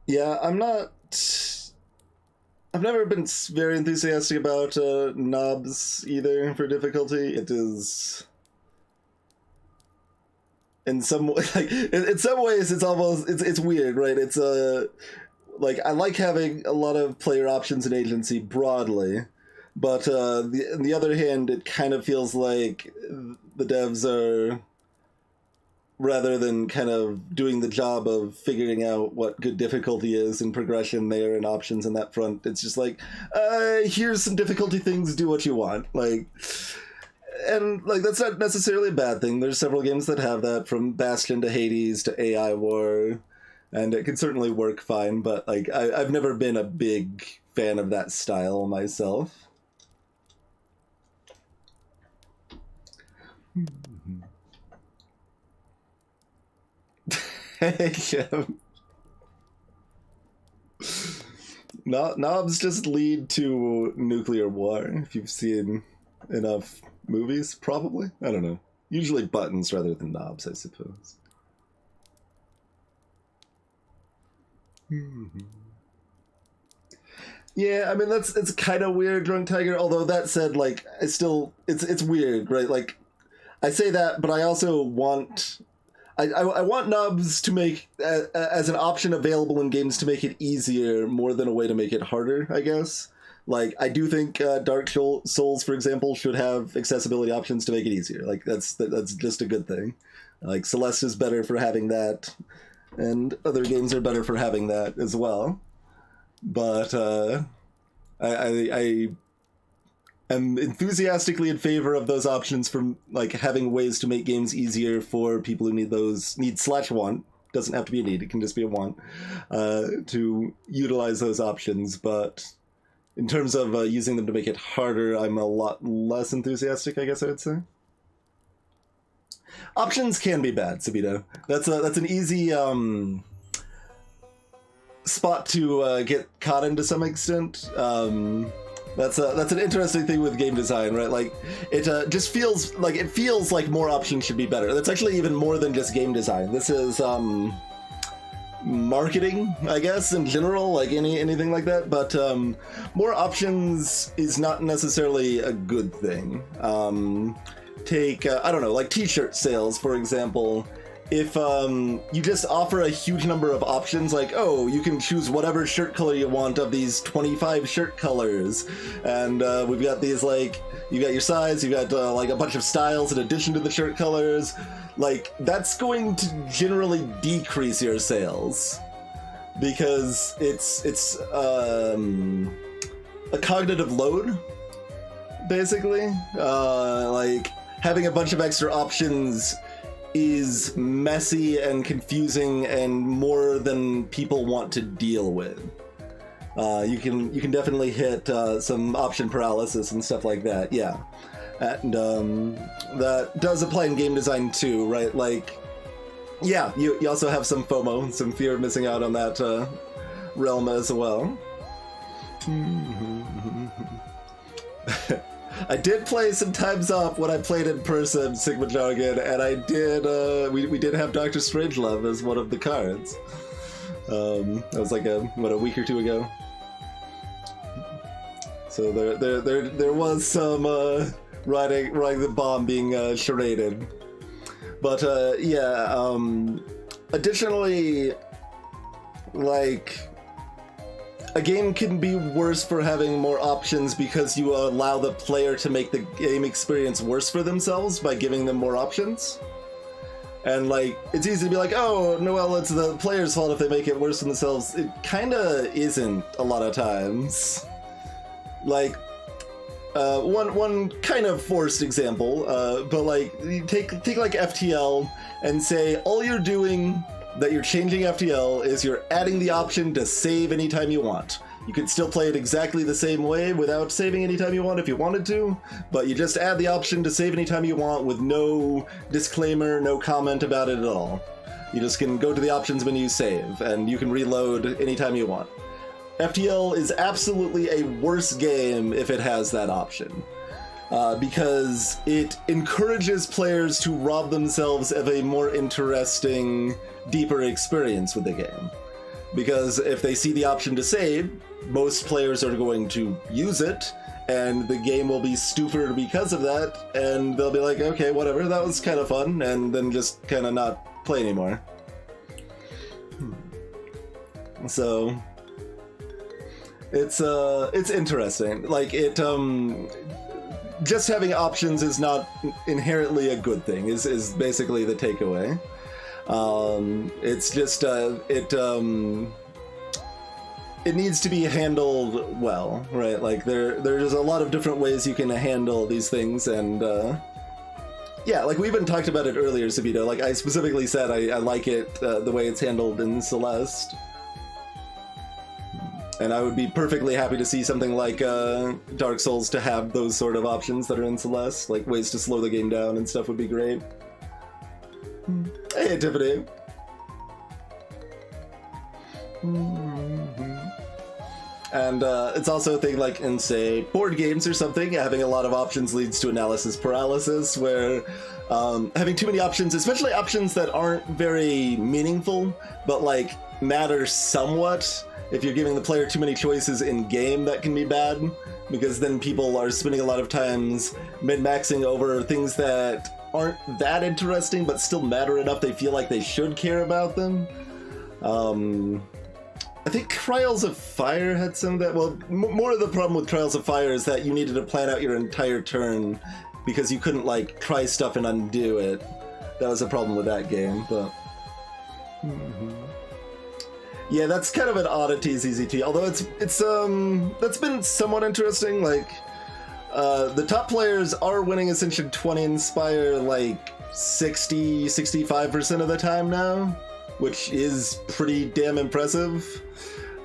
Yeah, I've never been very enthusiastic about knobs either for difficulty. It is, in some in some ways, it's almost it's weird, right? It's like I like having a lot of player options and agency broadly, but on the other hand, it kind of feels like the devs are, rather than kind of doing the job of figuring out what good difficulty is and progression there and options in that front, it's just like, here's some difficulty things, do what you want. Like, and like that's not necessarily a bad thing. There's several games that have that, from Bastion to Hades to AI War, and it can certainly work fine, but like I've never been a big fan of that style myself. Yeah. Knobs just lead to nuclear war, if you've seen enough movies, probably. I don't know. Usually buttons rather than knobs, I suppose. Yeah, I mean, it's kind of weird, Drunk Tiger, although that said, like, it's weird, right? Like, I say that, but I also want... I want knobs to make, as an option available in games, to make it easier more than a way to make it harder, I guess. Like, I do think Dark Souls, for example, should have accessibility options to make it easier. Like, that's just a good thing. Like, Celeste is better for having that, and other games are better for having that as well. But I am enthusiastically in favor of those options, from like having ways to make games easier for people who need/want. Doesn't have to be a need, it can just be a want, to utilize those options. But in terms of using them to make it harder, I'm a lot less enthusiastic, I guess I would say. Options can be bad, Sabito. That's an easy spot to get caught in to some extent. That's an interesting thing with game design, right? Like, it just feels like more options should be better. That's actually even more than just game design. This is marketing, I guess, in general, like anything like that. But more options is not necessarily a good thing. Take I don't know, like t-shirt sales, for example. If you just offer a huge number of options, like, oh, you can choose whatever shirt color you want of these 25 shirt colors, and we've got these, like, you got your size, you got like a bunch of styles in addition to the shirt colors, like, that's going to generally decrease your sales, because it's a cognitive load, basically. Like, having a bunch of extra options is messy and confusing and more than people want to deal with. You can definitely hit some option paralysis and stuff like that, yeah. And that does apply in game design too, right? Like, yeah, you also have some FOMO, some fear of missing out on that realm as well. I did play some Time's Up when I played in person, Sigma Jargon, and I did, we did have Dr. Strangelove as one of the cards. That was like a week or two ago. So there was some riding the bomb being charaded. But yeah, additionally, like, a game can be worse for having more options because you allow the player to make the game experience worse for themselves by giving them more options. And, like, it's easy to be like, oh, no, well, it's the player's fault if they make it worse for themselves. It kinda isn't a lot of times. Like, one kind of forced example, but, like, you take like FTL and say all you're doing that you're changing FTL is you're adding the option to save anytime you want. You could still play it exactly the same way without saving anytime you want if you wanted to, but you just add the option to save anytime you want with no disclaimer, no comment about it at all. You just can go to the options menu, save, and you can reload anytime you want. FTL is absolutely a worse game if it has that option. Because it encourages players to rob themselves of a more interesting, deeper experience with the game. because if they see the option to save, most players are going to use it, and the game will be stupider because of that, and they'll be like, okay, whatever, that was kind of fun, and then just kind of not play anymore. So it's interesting. Like, it just having options is not inherently a good thing, is basically the takeaway. It's just it needs to be handled well, right? Like, there's a lot of different ways you can handle these things, and yeah, like we even talked about it earlier, Sabito. Like, I specifically said I like it the way it's handled in Celeste. And I would be perfectly happy to see something like Dark Souls to have those sort of options that are in Celeste, like ways to slow the game down and stuff would be great. Hey, Tiffany. And it's also a thing like in, say, board games or something, having a lot of options leads to analysis paralysis, where having too many options, especially options that aren't very meaningful, but like matter somewhat, if you're giving the player too many choices in game, that can be bad, because then people are spending a lot of times min-maxing over things that aren't that interesting but still matter enough they feel like they should care about them. I think Trials of Fire had some of that. Well, more of the problem with Trials of Fire is that you needed to plan out your entire turn because you couldn't, like, try stuff and undo it. That was a problem with that game, but... Yeah, that's kind of an oddity, ZZT. Although it's that's been somewhat interesting. Like, the top players are winning Ascension 20 Inspire like 65% of the time now, which is pretty damn impressive.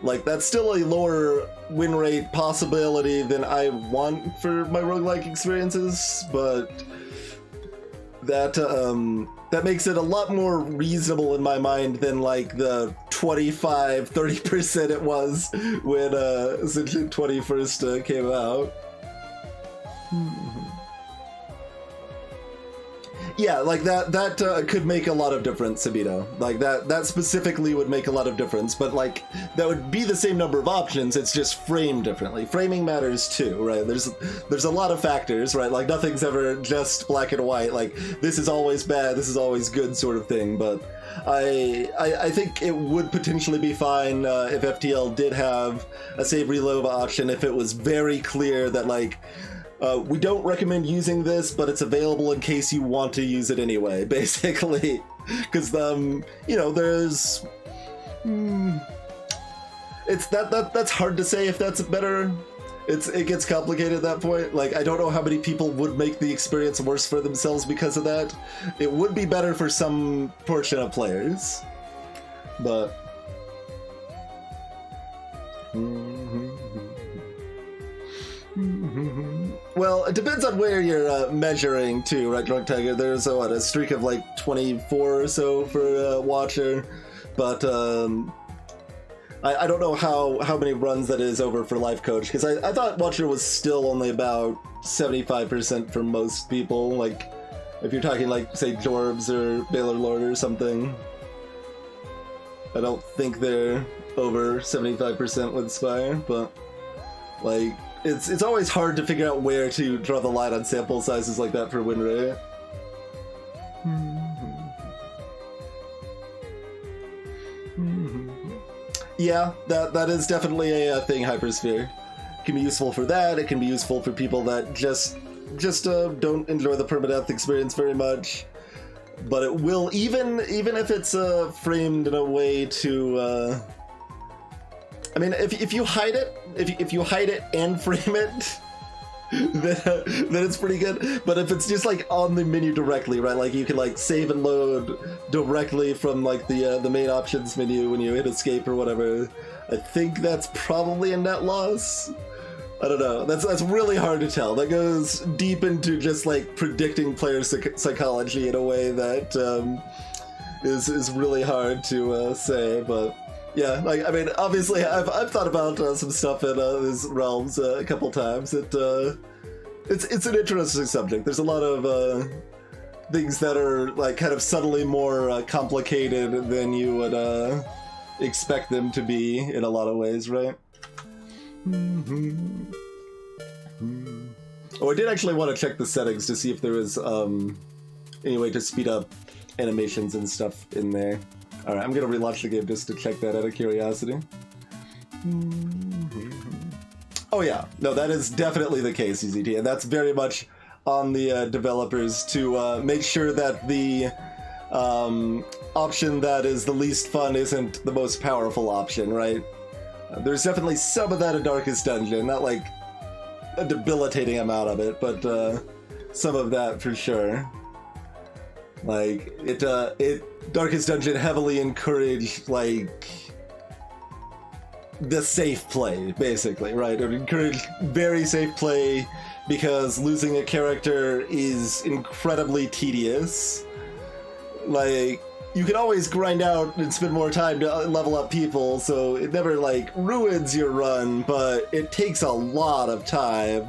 Like, that's still a lower win rate possibility than I want for my roguelike experiences, but that makes it a lot more reasonable in my mind than like the 25-30% it was when Ascension 20 first came out. Yeah, like that could make a lot of difference, Sabito. Like that specifically would make a lot of difference, but like that would be the same number of options, it's just framed differently. Framing matters too, right? There's a lot of factors, right? Like nothing's ever just black and white, like this is always bad, this is always good sort of thing, but I think it would potentially be fine if FTL did have a save reload option if it was very clear that like we don't recommend using this, but it's available in case you want to use it anyway, basically. Because, you know, there's... it's that's hard to say if that's better. It gets complicated at that point. Like, I don't know how many people would make the experience worse for themselves because of that. It would be better for some portion of players. But... Well, it depends on where you're measuring too, right, Drunk Tiger? There's a streak of like 24 or so for Watcher, but I don't know how many runs that is over for Life Coach, because I thought Watcher was still only about 75% for most people. Like, if you're talking like, say, Jorbs or Baylor Lord or something, I don't think they're over 75% with Spire, but like... It's always hard to figure out where to draw the line on sample sizes like that for win rate. Yeah, that is definitely a thing, Hypersphere. It can be useful for that, it can be useful for people that just don't enjoy the permadeath experience very much. But it will, even if it's framed in a way to... I mean, if you hide it, if you hide it and frame it, then it's pretty good. But if it's just like on the menu directly, right? Like you can like save and load directly from like the main options menu when you hit escape or whatever. I think that's probably a net loss. I don't know. That's really hard to tell. That goes deep into just like predicting player psychology in a way that is really hard to say, but. Yeah, like, I mean, obviously, I've thought about some stuff in these realms a couple times. It's an interesting subject. There's a lot of things that are, like, kind of subtly more complicated than you would expect them to be in a lot of ways, right? Oh, I did actually want to check the settings to see if there was any way to speed up animations and stuff in there. Alright, I'm gonna relaunch the game just to check that out of curiosity. Oh yeah, no, that is definitely the case, EZT, and that's very much on the developers to make sure that the option that is the least fun isn't the most powerful option, right? There's definitely some of that in Darkest Dungeon, not like a debilitating amount of it, but some of that for sure. Like, Darkest Dungeon heavily encouraged, like, the safe play, basically, right? It encouraged very safe play because losing a character is incredibly tedious. Like, you can always grind out and spend more time to level up people, so it never, like, ruins your run, but it takes a lot of time.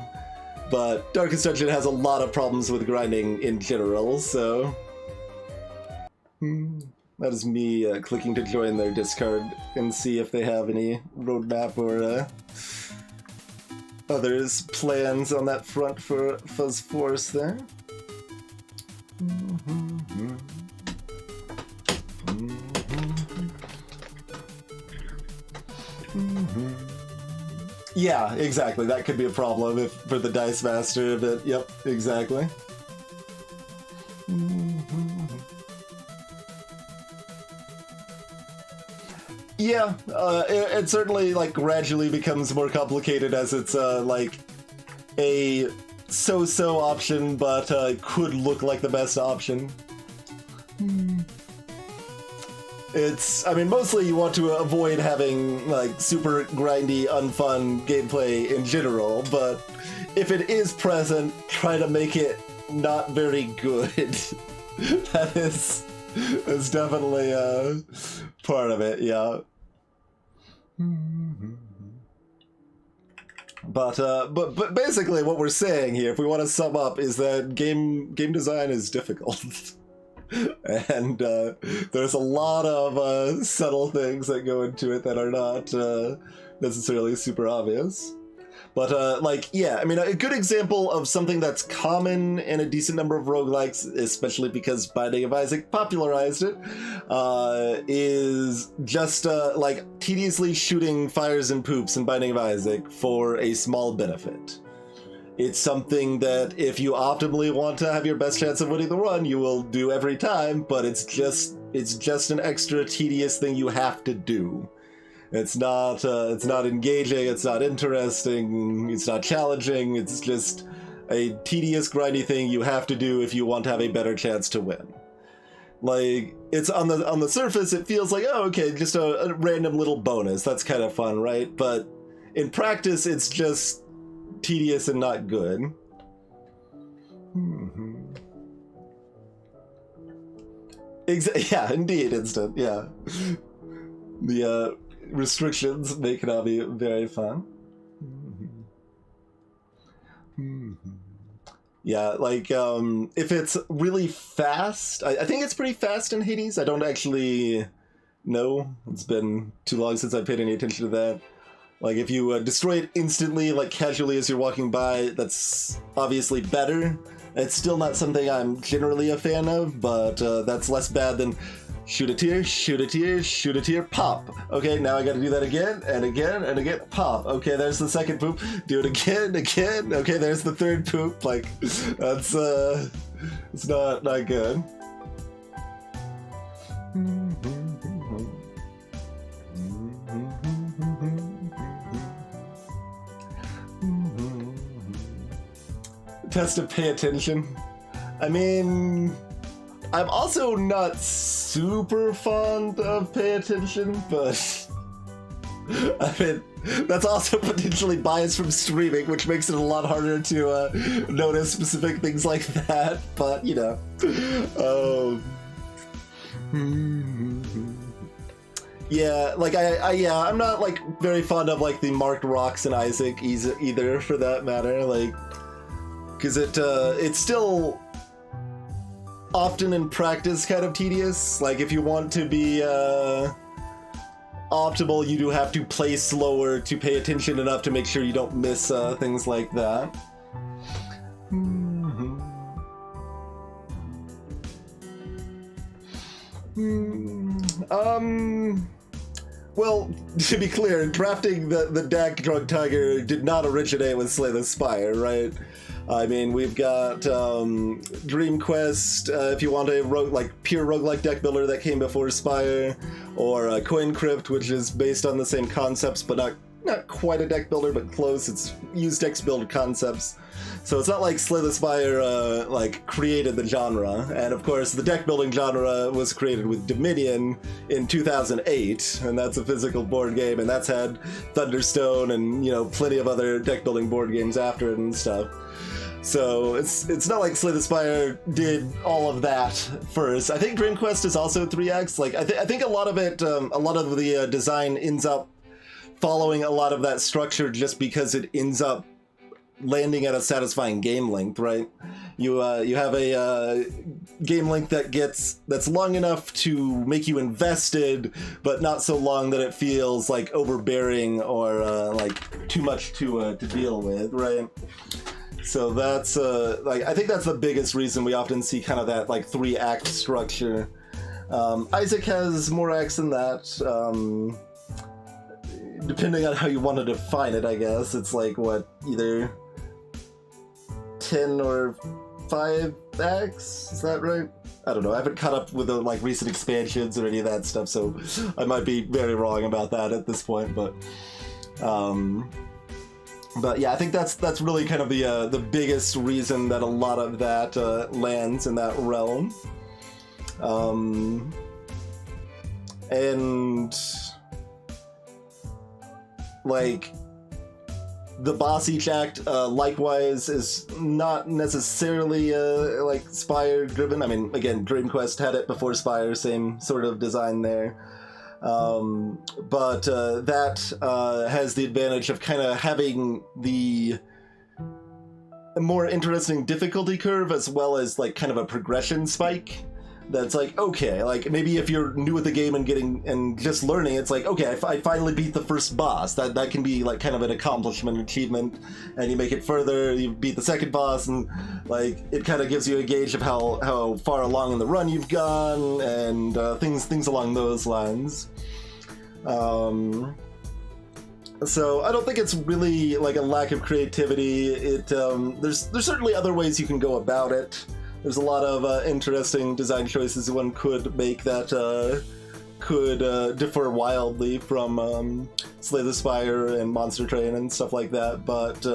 But Darkest Dungeon has a lot of problems with grinding in general, so... That is me clicking to join their Discord and see if they have any roadmap or others plans on that front for Fuzz Force there. Yeah, exactly. That could be a problem if for the Dice Master, but yep, exactly. Yeah, it certainly like gradually becomes more complicated as it's like a so-so option, but could look like the best option. It's, I mean, mostly you want to avoid having like super grindy, unfun gameplay in general, but if it is present, try to make it not very good. That's definitely part of it, yeah. But basically what we're saying here, if we want to sum up, is that game design is difficult. And there's a lot of subtle things that go into it that are not necessarily super obvious. But, like, yeah, I mean, a good example of something that's common in a decent number of roguelikes, especially because Binding of Isaac popularized it, is just, like, tediously shooting fires and poops in Binding of Isaac for a small benefit. It's something that if you optimally want to have your best chance of winning the run, you will do every time, but it's just an extra tedious thing you have to do. It's not engaging, it's not interesting, it's not challenging, it's just a tedious, grindy thing you have to do if you want to have a better chance to win. Like, it's on the surface, it feels like, oh, okay, just a random little bonus, that's kind of fun, right? But in practice, it's just tedious and not good. Yeah, indeed, Instant, yeah. The, restrictions make it all be very fun. Yeah, like, if it's really fast, I think it's pretty fast in Hades. I don't actually know. It's been too long since I paid any attention to that. Like, if you destroy it instantly, like, casually as you're walking by, that's obviously better. It's still not something I'm generally a fan of, but that's less bad than shoot a tear, shoot a tear, shoot a tear, pop. Okay, now I gotta do that again, and again, and again, pop. Okay, there's the second poop. Do it again, again. Okay, there's the third poop. Like, that's, it's not good. Test to pay attention. I mean, I'm also not super fond of pay attention, but I mean, that's also potentially biased from streaming, which makes it a lot harder to notice specific things like that, but you know. Yeah, like I'm not like very fond of like the marked rocks in Isaac either, for that matter, like, because it's still often in practice kind of tedious. Like, if you want to be optimal. You do have to play slower to pay attention enough to make sure you don't miss things like that. Well, to be clear, drafting the deck Drunk Tiger did not originate with Slay the Spire, right? I mean, we've got Dream Quest, if you want a pure roguelike deck builder that came before Spire, or Coin Crypt, which is based on the same concepts, but not quite a deck builder, but close. It's used decks build concepts. So it's not like Slay the Spire created the genre. And of course, the deck building genre was created with Dominion in 2008, and that's a physical board game, and that's had Thunderstone and, you know, plenty of other deck building board games after it and stuff. So it's not like Slay the Spire did all of that first. I think Dream Quest is also 3X. Like I think a lot of it, a lot of the design ends up following a lot of that structure just because it ends up landing at a satisfying game length, right? You have a game length that's long enough to make you invested, but not so long that it feels like overbearing or like too much to deal with, right? So that's I think that's the biggest reason we often see kind of that like 3-act structure. Isaac has more acts than that. Depending on how you want to define it, I guess it's like what, either 10 or 5 acts? Is that right? I don't know. I haven't caught up with the like recent expansions or any of that stuff, so I might be very wrong about that at this point. But yeah, I think that's really kind of the biggest reason that a lot of that lands in that realm. And like the boss each act likewise is not necessarily like Spire driven. I mean, again, Dream Quest had it before Spire, same sort of design there. But that has the advantage of kind of having the more interesting difficulty curve, as well as like kind of a progression spike. That's like, okay, like maybe if you're new at the game and just learning, it's like, okay, I finally beat the first boss. That can be like kind of an accomplishment, achievement, and you make it further, you beat the second boss, and like it kind of gives you a gauge of how far along in the run you've gone, and things along those lines. So I don't think it's really like a lack of creativity. There's certainly other ways you can go about it. There's a lot of interesting design choices one could make that could differ wildly from Slay the Spire and Monster Train and stuff like that, but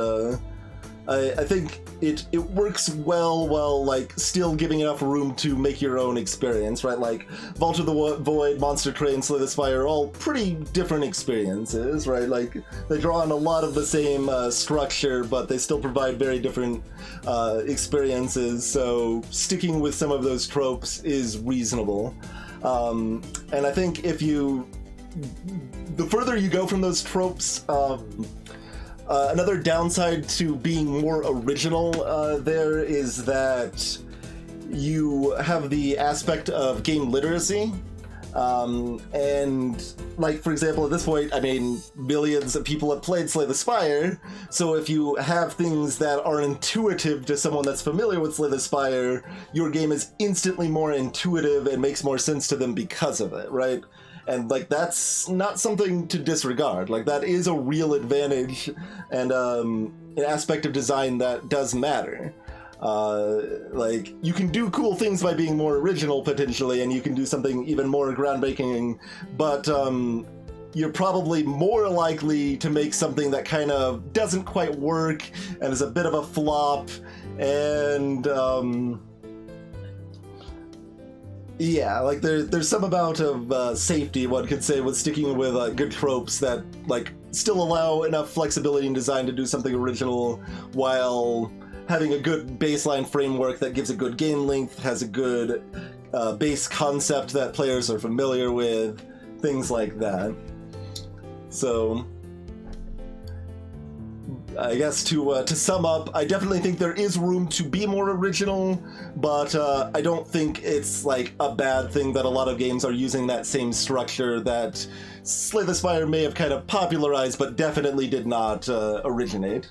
I think it works well while like still giving enough room to make your own experience, right? Like Vault of the Void, Monster Train, Slay the Spire are all pretty different experiences, right? Like they draw on a lot of the same structure, but they still provide very different experiences, so sticking with some of those tropes is reasonable. And I think the further you go from those tropes, another downside to being more original there is that you have the aspect of game literacy. And like, for example, at this point, I mean, millions of people have played Slay the Spire, so if you have things that are intuitive to someone that's familiar with Slay the Spire, your game is instantly more intuitive and makes more sense to them because of it, right? And like that's not something to disregard. Like that is a real advantage and an aspect of design that does matter. Like you can do cool things by being more original potentially, and you can do something even more groundbreaking, but you're probably more likely to make something that kind of doesn't quite work and is a bit of a flop, and yeah, like there's some amount of safety, one could say, with sticking with good tropes that like still allow enough flexibility in design to do something original while having a good baseline framework that gives a good game length, has a good base concept that players are familiar with, things like that. So I guess to sum up, I definitely think there is room to be more original, but I don't think it's like a bad thing that a lot of games are using that same structure that Slay the Spire may have kind of popularized, but definitely did not originate.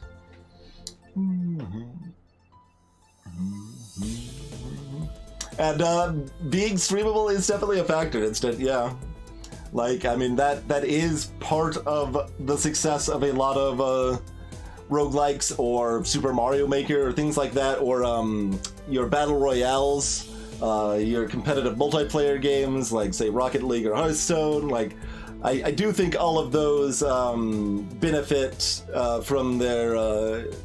And being streamable is definitely a factor. Yeah. Like, I mean, that is part of the success of a lot of roguelikes or Super Mario Maker or things like that, or your battle royales, your competitive multiplayer games like, say, Rocket League or Hearthstone. Like, I do think all of those benefit from their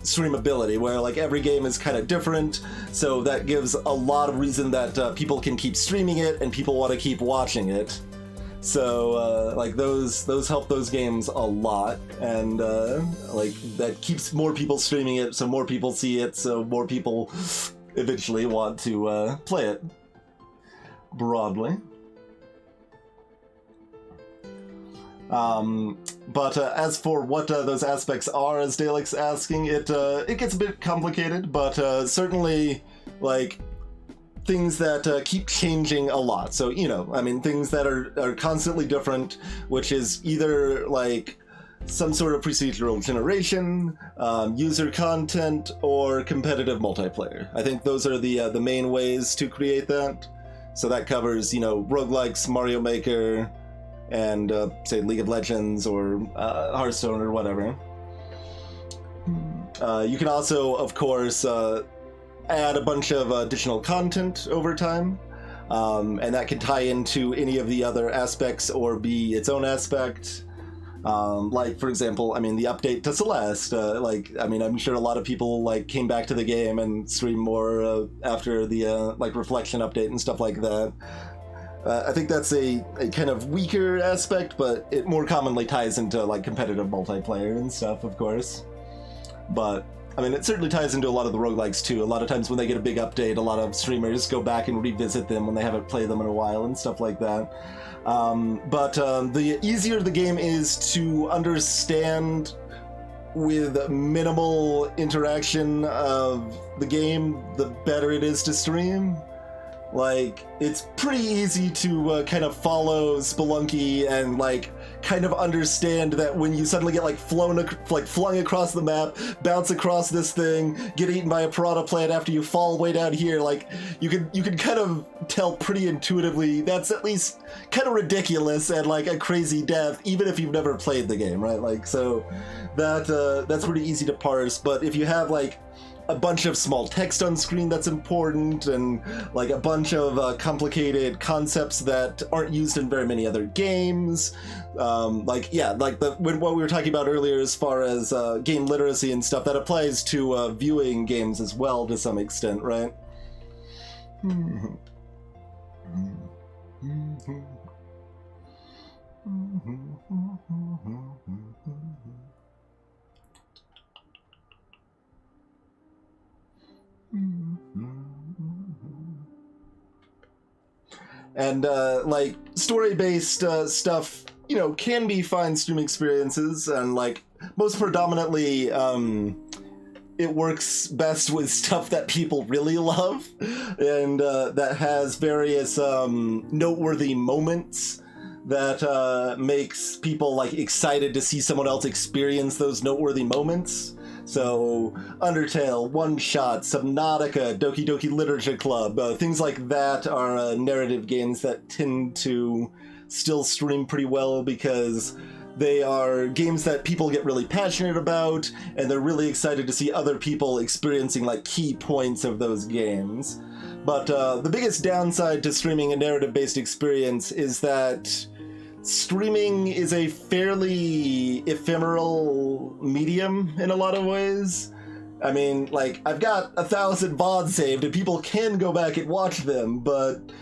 streamability, where like every game is kind of different, so that gives a lot of reason that people can keep streaming it and people want to keep watching it. So like those help those games a lot, and like that keeps more people streaming it, so more people see it, so more people eventually want to play it broadly. But as for what those aspects are, as Dalek's asking, it gets a bit complicated, but certainly like things that keep changing a lot. So, you know, I mean, things that are constantly different, which is either like some sort of procedural generation, user content, or competitive multiplayer. I think those are the main ways to create that. So that covers, you know, roguelikes, Mario Maker, and say League of Legends or Hearthstone or whatever. You can also, of course, add a bunch of additional content over time, and that can tie into any of the other aspects or be its own aspect. Like, for example, I mean, the update to Celeste, like, I mean, I'm sure a lot of people like came back to the game and streamed more after the like reflection update and stuff like that. I think that's a kind of weaker aspect, but it more commonly ties into like competitive multiplayer and stuff, of course. But I mean, it certainly ties into a lot of the roguelikes too. A lot of times when they get a big update, a lot of streamers go back and revisit them when they haven't played them in a while and stuff like that. But the easier the game is to understand with minimal interaction of the game, the better it is to stream. Like, it's pretty easy to kind of follow Spelunky and like kind of understand that when you suddenly get like flung across the map, bounce across this thing, get eaten by a piranha plant after you fall way down here, like you can kind of tell pretty intuitively that's at least kind of ridiculous and like a crazy death, even if you've never played the game, right? Like, so that's pretty easy to parse. But if you have like a bunch of small text on screen that's important, and like a bunch of complicated concepts that aren't used in very many other games, like, yeah, like what we were talking about earlier as far as game literacy and stuff, that applies to viewing games as well to some extent, right? And like story-based stuff, you know, can be fine streaming experiences, and like most predominantly it works best with stuff that people really love, and that has various noteworthy moments that makes people like excited to see someone else experience those noteworthy moments. So Undertale, One Shot, Subnautica, Doki Doki Literature Club, things like that are narrative games that tend to still stream pretty well because they are games that people get really passionate about, and they're really excited to see other people experiencing like key points of those games. But the biggest downside to streaming a narrative-based experience is that streaming is a fairly ephemeral medium in a lot of ways. I mean, like, I've got 1,000 VODs saved and people can go back and watch them, but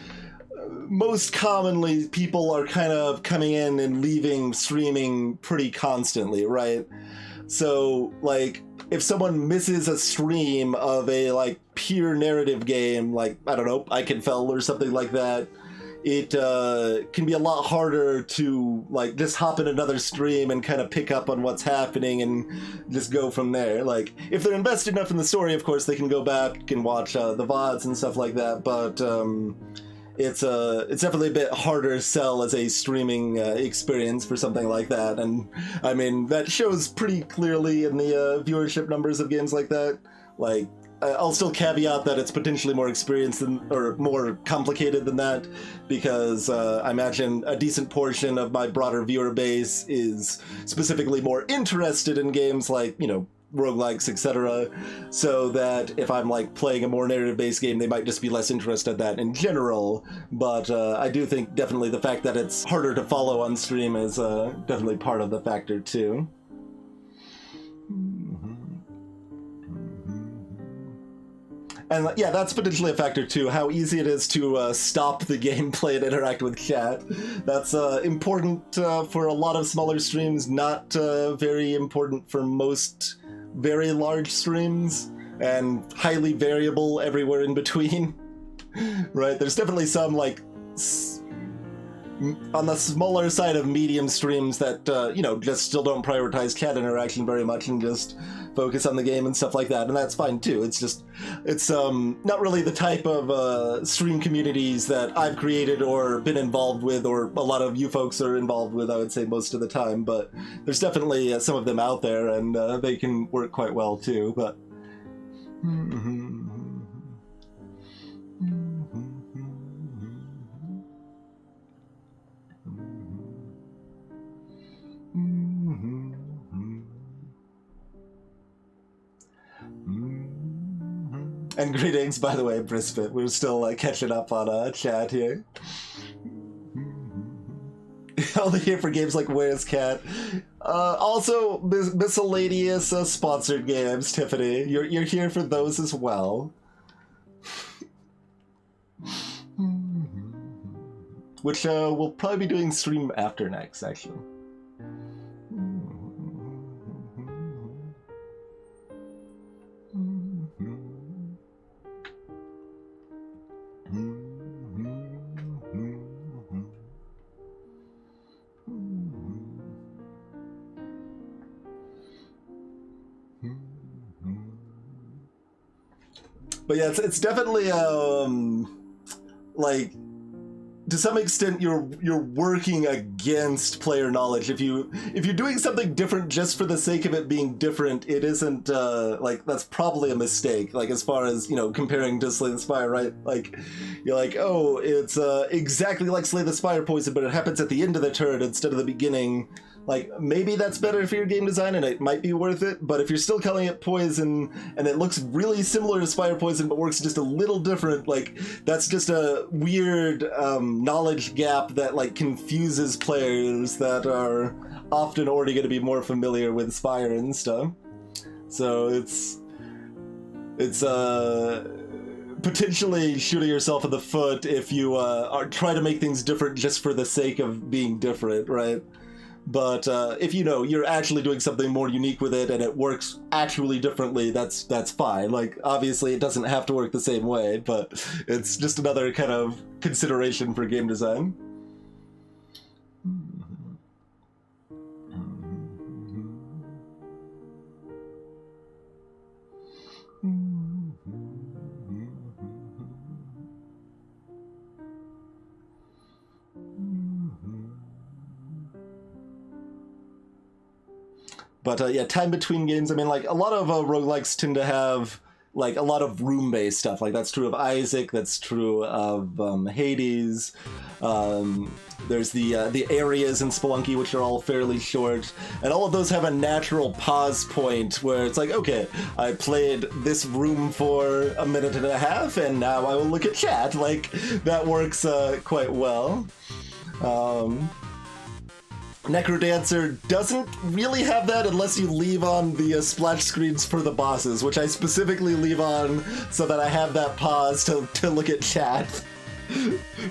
most commonly people are kind of coming in and leaving streaming pretty constantly, right? So, like, if someone misses a stream of a, like, pure narrative game, like, I don't know, Ikenfell or something like that, it can be a lot harder to like just hop in another stream and kind of pick up on what's happening and just go from there. Like, if they're invested enough in the story, of course, they can go back and watch the VODs and stuff like that, but it's definitely a bit harder to sell as a streaming experience for something like that. And I mean, that shows pretty clearly in the viewership numbers of games like that. Like, I'll still caveat that it's potentially more experienced than, or more complicated than that, because I imagine a decent portion of my broader viewer base is specifically more interested in games like, you know, roguelikes, etc. So that if I'm like playing a more narrative-based game, they might just be less interested in that in general. But I do think definitely the fact that it's harder to follow on stream is definitely part of the factor too. And yeah, that's potentially a factor too, how easy it is to stop the gameplay and interact with chat. That's important for a lot of smaller streams, not very important for most very large streams, and highly variable everywhere in between. Right? There's definitely some, like, on the smaller side of medium streams that, you know, just still don't prioritize chat interaction very much and just focus on the game and stuff like that, and that's fine too. It's just, it's not really the type of stream communities that I've created or been involved with, or a lot of you folks are involved with, I would say, most of the time, but there's definitely some of them out there, and they can work quite well too, but... And greetings, by the way, Brisbane. We're still catching up on chat here. Only here for games like Where's Cat. Also, miscellaneous sponsored games, Tiffany. You're here for those as well. Which we'll probably be doing stream after next, actually. But yeah, it's definitely like, to some extent you're working against player knowledge. If you're doing something different just for the sake of it being different, it isn't like, that's probably a mistake. Like, as far as, you know, comparing to Slay the Spire, right? Like, you're like, oh, it's exactly like Slay the Spire poison, but it happens at the end of the turn instead of the beginning. Like, maybe that's better for your game design and it might be worth it, but if you're still calling it poison and it looks really similar to Spire Poison but works just a little different, like, that's just a weird knowledge gap that, like, confuses players that are often already going to be more familiar with Spire and stuff. So it's potentially shooting yourself in the foot if you try to make things different just for the sake of being different, right? But if you know you're actually doing something more unique with it and it works actually differently, that's fine. Like, obviously it doesn't have to work the same way, but it's just another kind of consideration for game design. But yeah, time between games, I mean, like, a lot of roguelikes tend to have, like, a lot of room-based stuff. Like, that's true of Isaac, that's true of Hades. There's the areas in Spelunky, which are all fairly short. And all of those have a natural pause point where it's like, okay, I played this room for a minute and a half, and now I will look at chat. Like, that works quite well. Necrodancer doesn't really have that unless you leave on the splash screens for the bosses, which I specifically leave on so that I have that pause to look at chat.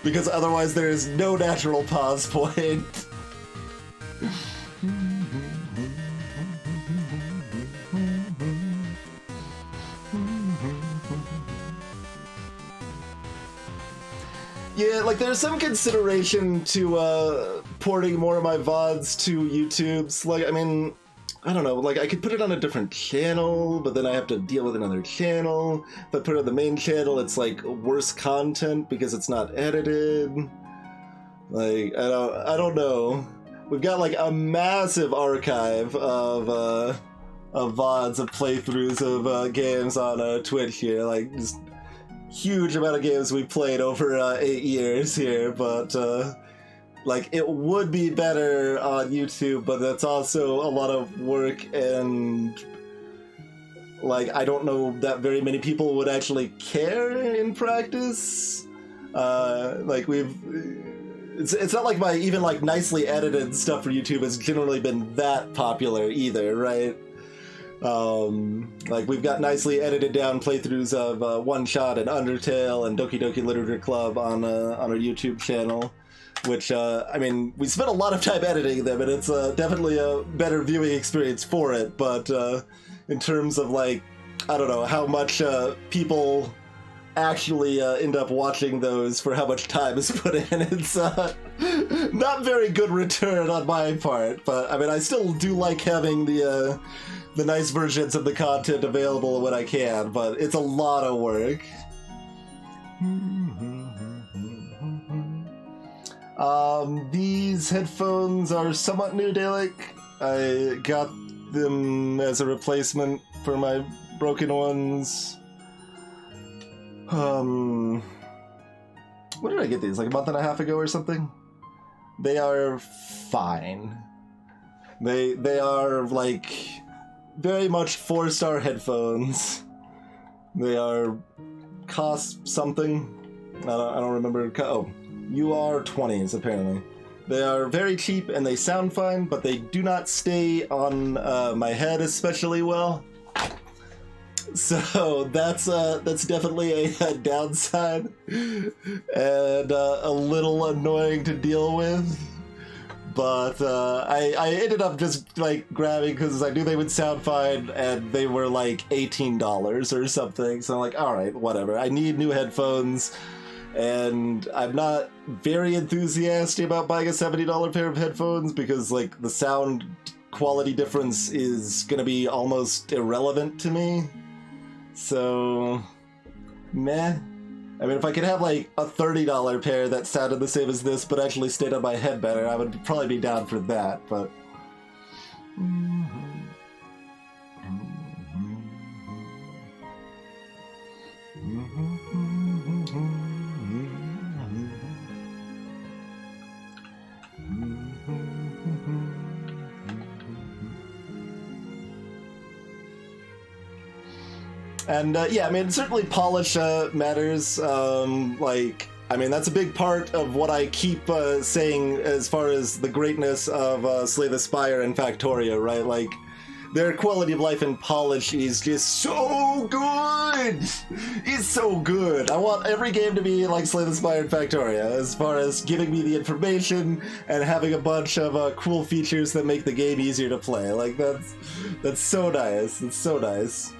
Because otherwise there is no natural pause point. Yeah, like, there's some consideration to porting more of my VODs to YouTube's. Like, I mean, I don't know, like I could put it on a different channel, but then I have to deal with another channel. If I put it on the main channel, it's like worse content because it's not edited. Like, I don't know. We've got like a massive archive of VODs of playthroughs of games on Twitch here, like just huge amount of games we've played over 8 years here, but like it would be better on YouTube, but that's also a lot of work, and like I don't know that very many people would actually care in practice. Like it's not like my even like nicely edited stuff for YouTube has generally been that popular either, right? Like we've got nicely edited down playthroughs of One Shot and Undertale and Doki Doki Literature Club on our YouTube channel, which I mean we spent a lot of time editing them, and it's definitely a better viewing experience for it. But in terms of like I don't know how much people actually end up watching those for how much time is put in, it's not very good return on my part. But I mean I still do like having the nice versions of the content available when I can, but it's a lot of work. These headphones are somewhat new, Dalek. I got them as a replacement for my broken ones. When did I get these? Like a month and a half ago or something? They are fine. They are like very much 4-star headphones. They are cost something. I don't remember. Oh, UR20s apparently. They are very cheap and they sound fine, but they do not stay on my head especially well. So that's definitely a downside and a little annoying to deal with. But I ended up just like grabbing because I knew they would sound fine, and they were like $18 or something. So I'm like, all right, whatever. I need new headphones, and I'm not very enthusiastic about buying a $70 pair of headphones because like the sound quality difference is gonna be almost irrelevant to me. So, meh. I mean, if I could have like a $30 pair that sounded the same as this, but actually stayed on my head better, I would probably be down for that, but... And yeah, I mean, certainly polish matters. Like, I mean, that's a big part of what I keep saying as far as the greatness of Slay the Spire and Factorio, right? Like, their quality of life and polish is just so good! It's so good! I want every game to be like Slay the Spire and Factorio, as far as giving me the information and having a bunch of cool features that make the game easier to play. Like, that's so nice. It's so nice.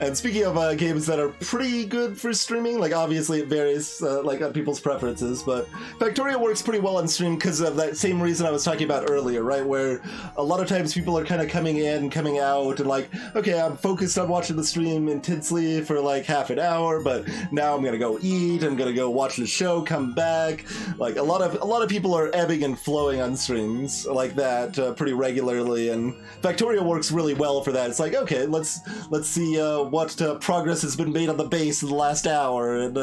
And speaking of games that are pretty good for streaming, like obviously it varies like on people's preferences, but Factorio works pretty well on stream because of that same reason I was talking about earlier, right? Where a lot of times people are kind of coming in, coming out, and like, okay, I'm focused on watching the stream intensely for like half an hour, but now I'm gonna go eat, I'm gonna go watch the show, come back. Like a lot of people are ebbing and flowing on streams like that pretty regularly, and Factorio works really well for that. It's like, okay, let's see what progress has been made on the base in the last hour and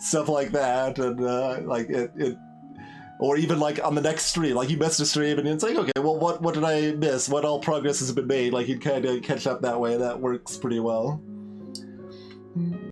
stuff like that, and like it or even like on the next stream, like you missed a stream and it's like, okay, well what did I miss, what all progress has been made, like you'd kind of catch up that way. That works pretty well.